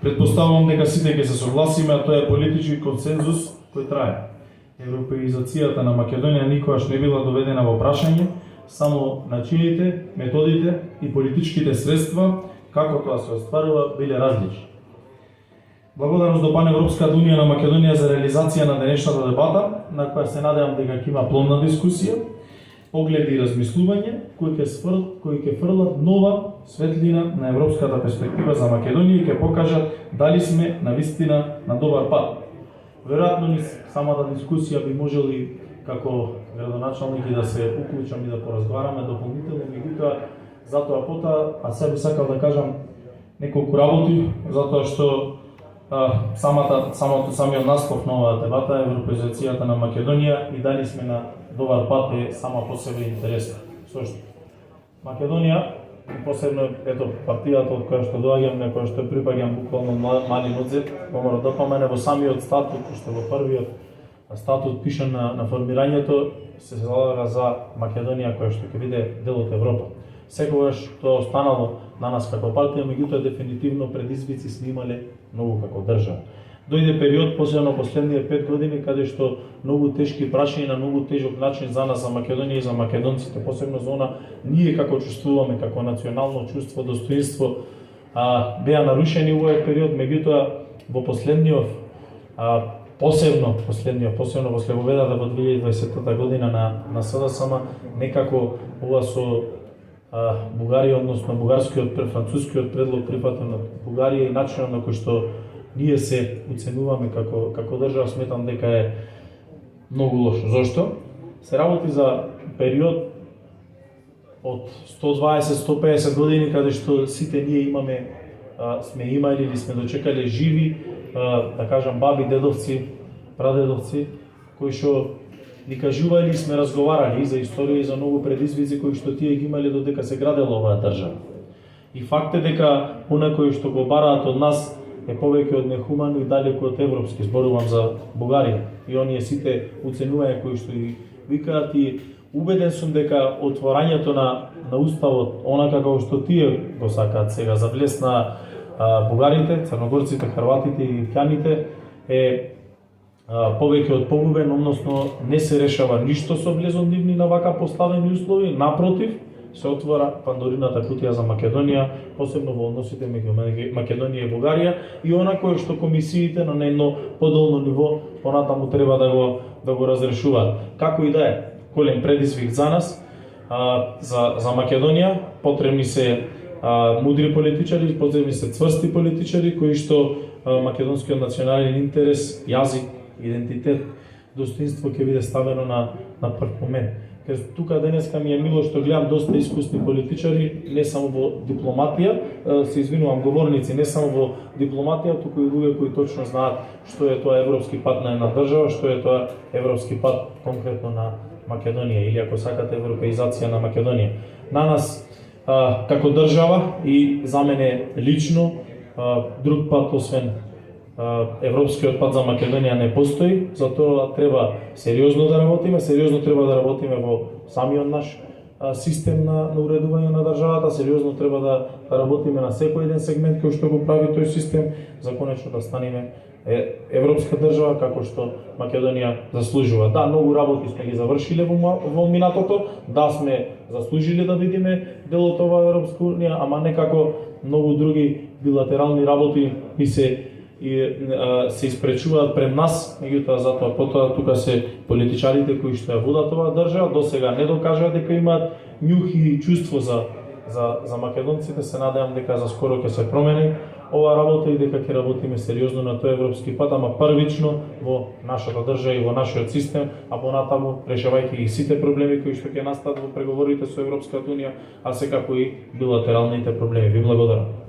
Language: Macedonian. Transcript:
Предпоставувам дека сите ќе се согласиме, а тоа е политички консензус кој трае. Европеизацијата на Македонија никогаш не била доведена во прашање, само начините, методите и политичките средства како тоа се остварува биле различни. Благодарност до Паневропската унија на Македонија за реализација на денешната дебата, на која се надевам дека ќе има плодна дискусија, погледи и размислување кои ќе фрлат нова светлина на европската перспектива за Македонија и ќе покажат дали сме навистина на добар пат. Веројатно ни самата дискусија би можели како градоначалник и да се уклучам и да поразговараме дополнително, меѓутоа затоа потоа, а сега сакав да кажам неколку работи, затоа што самиот наслов на оваа дебата е европеизацијата на Македонија и дали сме на добар пат е сама по себе интересна. Зошто? Македонија, посебно ето партијата од која што доаѓам, на која што припаѓам буквално Младин Одзет, мора да помене во самиот статут, што во првиот статут пише на формирањето, се залага за Македонија која што ќе биде дел од Европа. Секогаш тоа останало на нас како партија, меѓутоа дефинитивно предизвици сме имале многу како држава. Дојде период, посебно последниве 5 години, каде што многу тешки прашања на многу тежок начин за нас, за Македонија и за македонците, посебно за она ние како чувствуваме, како национално чувство, достоинство, беа нарушени во овој период, меѓутоа во последниот посебно после победата во 2020 година на СДСМ, некако ова со Бугарија, односно бугарскиот, францускиот предлог прифатен од Бугарија и начинот на кој што ние се оценуваме како држава, сметам дека е многу лошо. Зошто? Се работи за период од 120-150 години каде што сите ние сме имали или сме дочекале живи, да кажам, баби, дедовци, прадедовци, кои што ни кажували и сме разговарали и за историја и за многу предизвици кои што тие ги имале додека се градела оваа држава. И факт е дека онакој што го бараат од нас е повеќе од нехумано и далеку од европски. Зборувам за Бугарија и оние сите оценувања кои што и викаат, и убеден сум дека отворањето на уставот, онака како што тие го сакаат сега за влез на бугарите, црногорците, хрватите и ќаните, е повеќе од погубен, односно не се решава ништо со влезот нивни на вака поставени услови, напротив, се отвора пандорината кутија за Македонија, посебно во односите меѓу Македонија и Бугарија, и онакое што комисиите на едно подолно ниво понатаму треба да го разрешуваат. Како и да е, голем предизвик за нас, за Македонија, потребни се мудри политичари, потребни се цврсти политичари кои што македонскиот национален интерес, јазик, идентитет, достоинство ќе биде ставено на прв момент. Тука денеска ми е мило што гледам доста искусни политичари, не само во дипломатија, се извинувам говорници, не само во дипломатија, туку и луѓе кои точно знаат што е тоа европски пат на една држава, што е тоа европски пат конкретно на Македонија или ако сакате европеизација на Македонија. На нас како држава и за мене лично друг пат освен европскиот пат за Македонија не постои, затоа треба сериозно да работиме, треба да работиме во самиот наш систем на уредување на државата, сериозно треба да работиме на секој еден сегмент кој што го прави тој систем, за конечно да станеме европска држава како што Македонија заслужува. Да, многу работи сме ги завршиле во минатото, да сме заслужили да видиме дел од оваа Европска унија, ама некако многу други билатерални работи се испречуваат пред нас, меѓутоа затоа потоа тука се политичарите кои што ја водат оваа држава, досега не докажаа дека имаат њух и чувство за македонците. Се надевам дека за скоро ќе се промени оваа работа и дека ќе работиме сериозно на тој европски пат, ама првично во нашата држава и во нашиот систем, а понатаму решавајќи ги сите проблеми кои што ќе настанат во преговорите со Европската унија, а секако и билатералните проблеми. Ви благодарам.